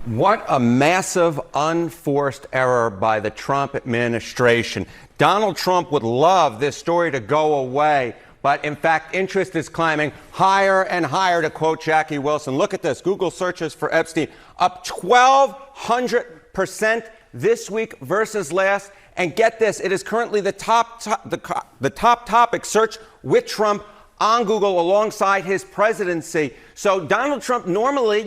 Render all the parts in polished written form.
What a massive, unforced error by the Trump administration. Donald Trump would love this story to go away, but in fact, interest is climbing higher and higher, to quote Jackie Wilson. Look at this. Google searches for Epstein up 1,200% this week versus last. And get this, it is currently the top topic search with Trump on Google alongside his presidency. So Donald Trump normally,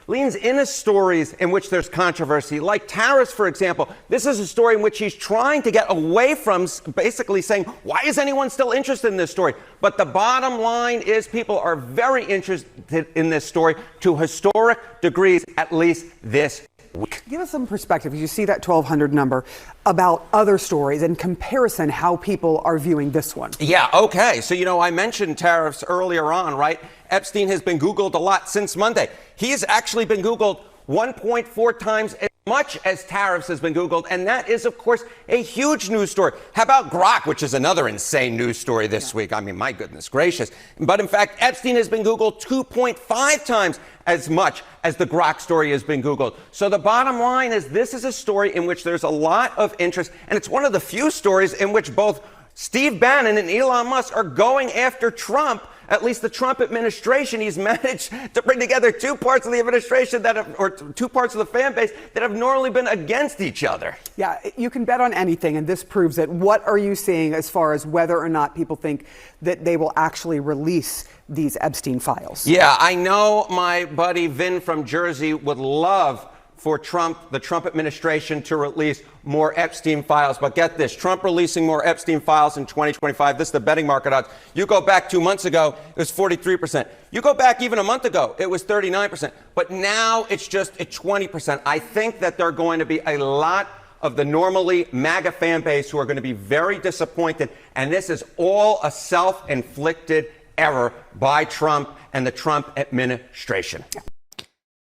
leans into stories in which there's controversy, like tariffs, for example. This is a story in which he's trying to get away from, basically saying, why is anyone still interested in this story? But the bottom line is people are very interested in this story to historic degrees, at least this week. Give us some perspective, as you see that 1,200 number, about other stories in comparison, how people are viewing this one. Yeah, okay. So, I mentioned tariffs earlier on, right? Epstein has been Googled a lot since Monday. He's actually been Googled 1.4 times as much as tariffs has been Googled. And that is, of course, a huge news story. How about Grok, which is another insane news story this week? I mean, my goodness gracious. But in fact, Epstein has been Googled 2.5 times as much as the Grok story has been Googled. So the bottom line is this is a story in which there's a lot of interest. And it's one of the few stories in which both Steve Bannon and Elon Musk are going after Trump. At least the Trump administration, he's managed to bring together two parts of the administration or two parts of the fan base that have normally been against each other. Yeah, you can bet on anything, and this proves it. What are you seeing as far as whether or not people think that they will actually release these Epstein files? Yeah, I know my buddy Vin from Jersey would love for the Trump administration to release more Epstein files. But get this, Trump releasing more Epstein files in 2025. This is the betting market odds. You go back 2 months ago, it was 43%. You go back even a month ago, it was 39%. But now it's just at 20%. I think that there are going to be a lot of the normally MAGA fan base who are going to be very disappointed. And this is all a self-inflicted error by Trump and the Trump administration.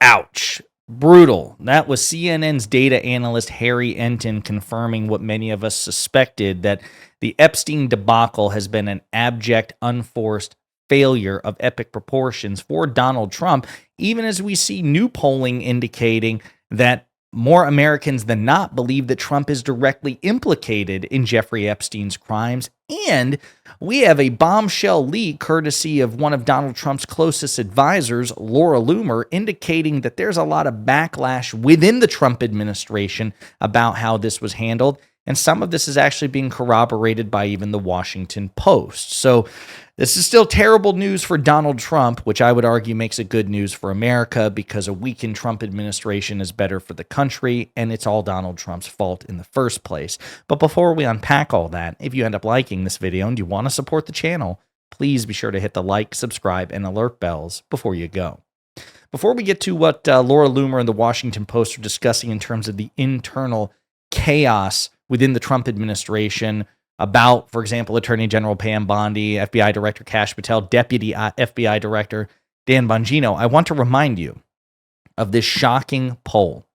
Ouch. Brutal. That was CNN's data analyst Harry Enton confirming what many of us suspected, that the Epstein debacle has been an abject, unforced failure of epic proportions for Donald Trump, even as we see new polling indicating that more Americans than not believe that Trump is directly implicated in Jeffrey Epstein's crimes. And we have a bombshell leak courtesy of one of Donald Trump's closest advisors, Laura Loomer, indicating that there's a lot of backlash within the Trump administration about how this was handled. And some of this is actually being corroborated by even the Washington Post. So this is still terrible news for Donald Trump, which I would argue makes it good news for America, because a weakened Trump administration is better for the country, and it's all Donald Trump's fault in the first place. But before we unpack all that, if you end up liking this video and you want to support the channel, please be sure to hit the like, subscribe, and alert bells before you go. Before we get to what Laura Loomer and the Washington Post are discussing in terms of the internal chaos within the Trump administration about, for example, Attorney General Pam Bondi, FBI Director Kash Patel, Deputy FBI Director Dan Bongino, I want to remind you of this shocking poll,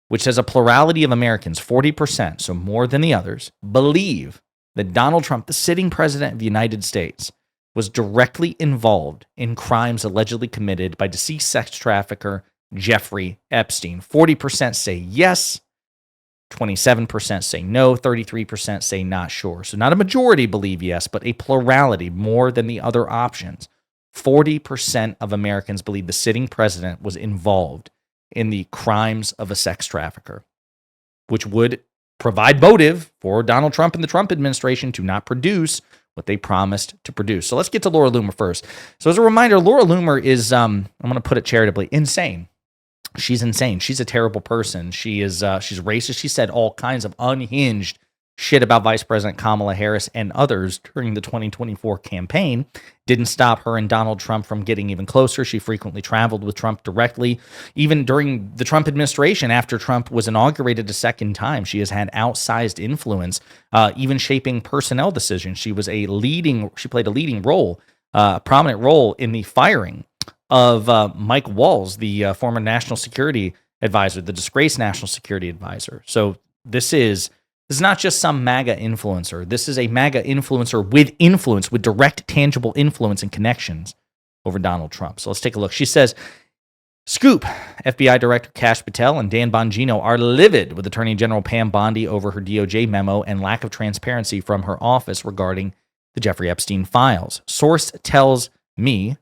which says a plurality of Americans, 40%, so more than the others, believe that Donald Trump, the sitting president of the United States, was directly involved in crimes allegedly committed by deceased sex trafficker Jeffrey Epstein. 40% say yes, 27% say no, 33% say not sure. So not a majority believe yes, but a plurality, more than the other options. 40% of Americans believe the sitting president was involved in the crimes of a sex trafficker, which would provide motive for Donald Trump and the Trump administration to not produce what they promised to produce. So let's get to Laura Loomer first. So as a reminder, Laura Loomer is, I'm going to put it charitably, insane. She's insane. She's a terrible person. She's racist. She said all kinds of unhinged shit about Vice President Kamala Harris and others during the 2024 campaign. Didn't stop her and Donald Trump from getting even closer. She frequently traveled with Trump directly. Even during the Trump administration, after Trump was inaugurated a second time, she has had outsized influence, even shaping personnel decisions. She played a leading role, a prominent role in the firing of Mike Walls, the former national security advisor, the disgraced national security advisor. So this is not just some MAGA influencer. This is a MAGA influencer with influence, with direct, tangible influence and connections over Donald Trump. So let's take a look. She says, Scoop. FBI Director Kash Patel and Dan Bongino are livid with Attorney General Pam Bondi over her DOJ memo and lack of transparency from her office regarding the Jeffrey Epstein files. Source tells me,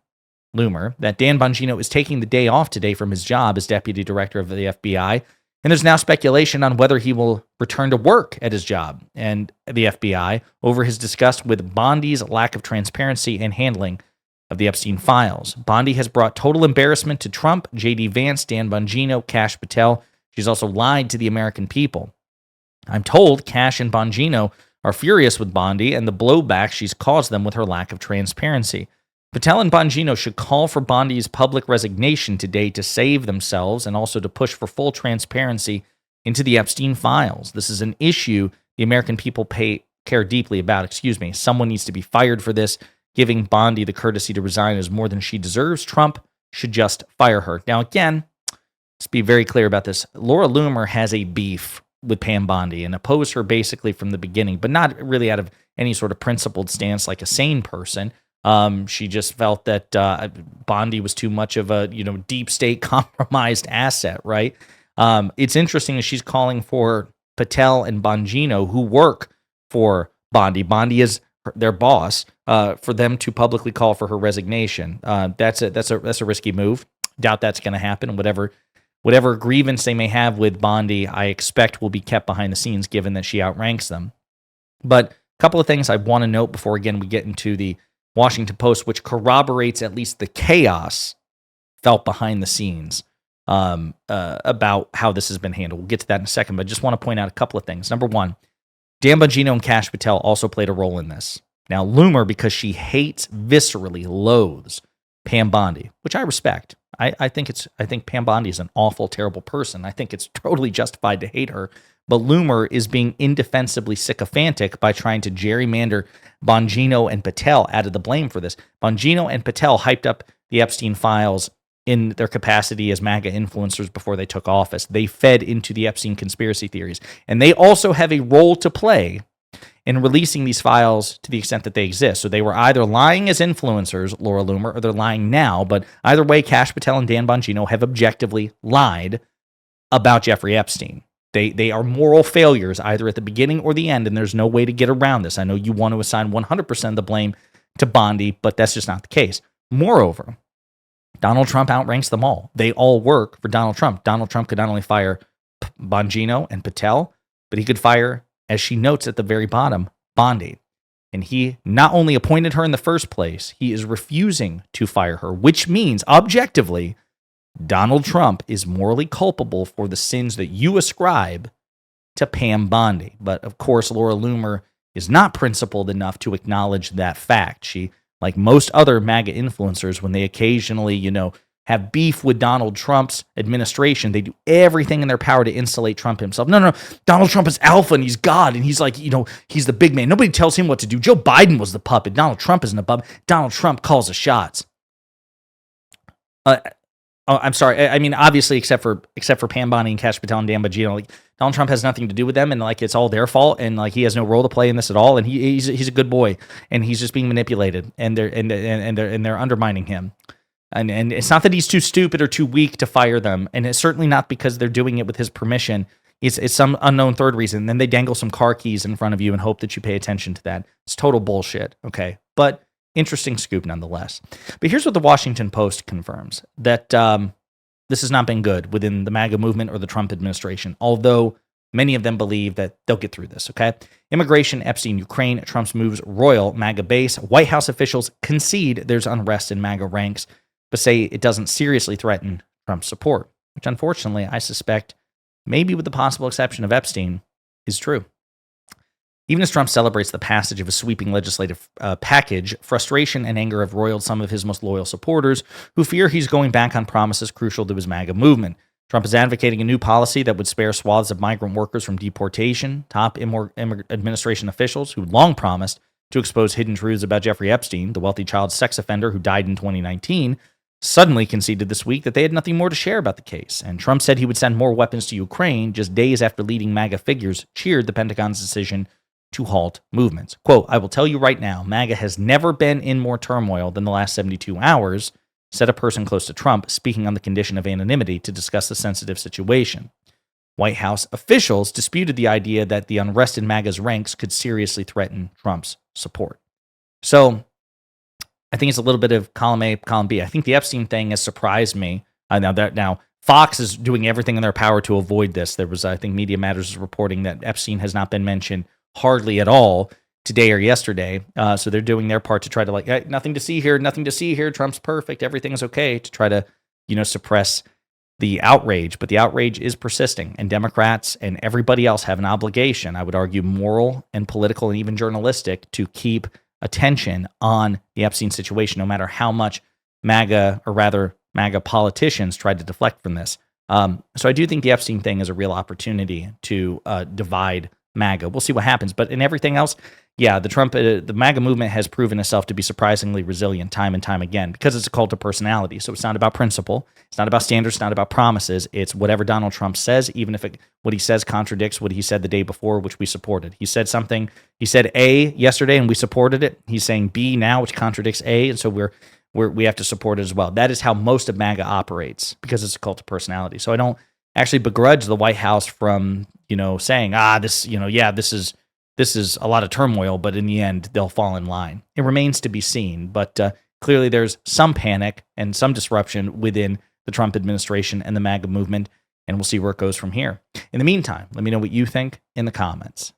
Loomer, that Dan Bongino is taking the day off today from his job as Deputy Director of the FBI, and there's now speculation on whether he will return to work at his job and the FBI over his disgust with Bondi's lack of transparency and handling of the Epstein files. Bondi has brought total embarrassment to Trump, J.D. Vance, Dan Bongino, Kash Patel. She's also lied to the American people. I'm told Kash and Bongino are furious with Bondi and the blowback she's caused them with her lack of transparency. Patel and Bongino should call for Bondi's public resignation today to save themselves and also to push for full transparency into the Epstein files. This is an issue the American people care deeply about. Someone needs to be fired for this. Giving Bondi the courtesy to resign is more than she deserves. Trump should just fire her. Now, again, let's be very clear about this. Laura Loomer has a beef with Pam Bondi and opposed her basically from the beginning, but not really out of any sort of principled stance like a sane person. She just felt that Bondi was too much of a deep state compromised asset, right? It's interesting that she's calling for Patel and Bongino, who work for Bondi. Bondi is their boss, for them to publicly call for her resignation. That's a risky move. Doubt that's going to happen. Whatever grievance they may have with Bondi, I expect will be kept behind the scenes, given that she outranks them. But a couple of things I want to note before again we get into the Washington Post, which corroborates at least the chaos felt behind the scenes about how this has been handled. We'll get to that in a second, but I just want to point out a couple of things. Number one, Dan Bongino and Kash Patel also played a role in this. Now, Loomer, because she hates, viscerally loathes Pam Bondi, which I respect. I think Pam Bondi is an awful, terrible person. I think it's totally justified to hate her. But Loomer is being indefensibly sycophantic by trying to gerrymander Bongino and Patel out of the blame for this. Bongino and Patel hyped up the Epstein files in their capacity as MAGA influencers before they took office. They fed into the Epstein conspiracy theories. And they also have a role to play in releasing these files to the extent that they exist. So they were either lying as influencers, Laura Loomer, or they're lying now. But either way, Kash Patel and Dan Bongino have objectively lied about Jeffrey Epstein. They are moral failures either at the beginning or the end, and there's no way to get around this. I know you want to assign 100% of the blame to Bondi, but that's just not the case. Moreover, Donald Trump outranks them all. They all work for Donald Trump. Donald Trump could not only fire Bongino and Patel, but he could fire, as she notes at the very bottom, Bondi. And he not only appointed her in the first place, he is refusing to fire her, which means, objectively, Donald Trump is morally culpable for the sins that you ascribe to Pam Bondi. But of course, Laura Loomer is not principled enough to acknowledge that fact. She, like most other MAGA influencers, when they occasionally, have beef with Donald Trump's administration, they do everything in their power to insulate Trump himself. No. Donald Trump is alpha and he's God and he's like, he's the big man. Nobody tells him what to do. Joe Biden was the puppet. Donald Trump isn't a puppet. Donald Trump calls the shots. I'm sorry. I mean, obviously, except for Pam Bondi and Kash Patel and Dan Bongino, Donald Trump has nothing to do with them, and it's all their fault, and he has no role to play in this at all. And he's a good boy, and he's just being manipulated, and they're undermining him. And it's not that he's too stupid or too weak to fire them, and it's certainly not because they're doing it with his permission. It's some unknown third reason. And then they dangle some car keys in front of you and hope that you pay attention to that. It's total bullshit. Okay, but interesting scoop nonetheless. But here's what the Washington Post confirms, that this has not been good within the MAGA movement or the Trump administration, although many of them believe that they'll get through this, okay? Immigration, Epstein, Ukraine, Trump's moves, royal MAGA base. White House officials concede there's unrest in MAGA ranks, but say it doesn't seriously threaten Trump's support, which unfortunately I suspect, maybe with the possible exception of Epstein, is true. Even as Trump celebrates the passage of a sweeping legislative package, frustration and anger have roiled some of his most loyal supporters who fear he's going back on promises crucial to his MAGA movement. Trump is advocating a new policy that would spare swaths of migrant workers from deportation. Top administration officials who long promised to expose hidden truths about Jeffrey Epstein, the wealthy child sex offender who died in 2019, suddenly conceded this week that they had nothing more to share about the case. And Trump said he would send more weapons to Ukraine just days after leading MAGA figures cheered the Pentagon's decision to halt movements. Quote, I will tell you right now, MAGA has never been in more turmoil than the last 72 hours, said a person close to Trump, speaking on the condition of anonymity to discuss the sensitive situation. White House officials disputed the idea that the unrest in MAGA's ranks could seriously threaten Trump's support. So I think it's a little bit of column A, column B. I think the Epstein thing has surprised me. Now Fox is doing everything in their power to avoid this. There was, I think, Media Matters is reporting that Epstein has not been mentioned hardly at all today or yesterday. So they're doing their part to try to hey, nothing to see here. Trump's perfect. Everything's okay, to try to, suppress the outrage. But the outrage is persisting, and Democrats and everybody else have an obligation, I would argue, moral and political and even journalistic, to keep attention on the Epstein situation, no matter how much MAGA politicians tried to deflect from this. So I do think the Epstein thing is a real opportunity to divide MAGA. We'll see what happens. But in everything else, yeah, the MAGA movement has proven itself to be surprisingly resilient time and time again, because it's a cult of personality. So it's not about principle. It's not about standards. It's not about promises. It's whatever Donald Trump says, even if what he says contradicts what he said the day before, which we supported. He said A yesterday and we supported it. He's saying B now, which contradicts A. And so we have to support it as well. That is how most of MAGA operates, because it's a cult of personality. So I don't actually begrudge the White House from, saying, this is a lot of turmoil, but in the end, they'll fall in line. It remains to be seen, but clearly there's some panic and some disruption within the Trump administration and the MAGA movement, and we'll see where it goes from here. In the meantime, let me know what you think in the comments.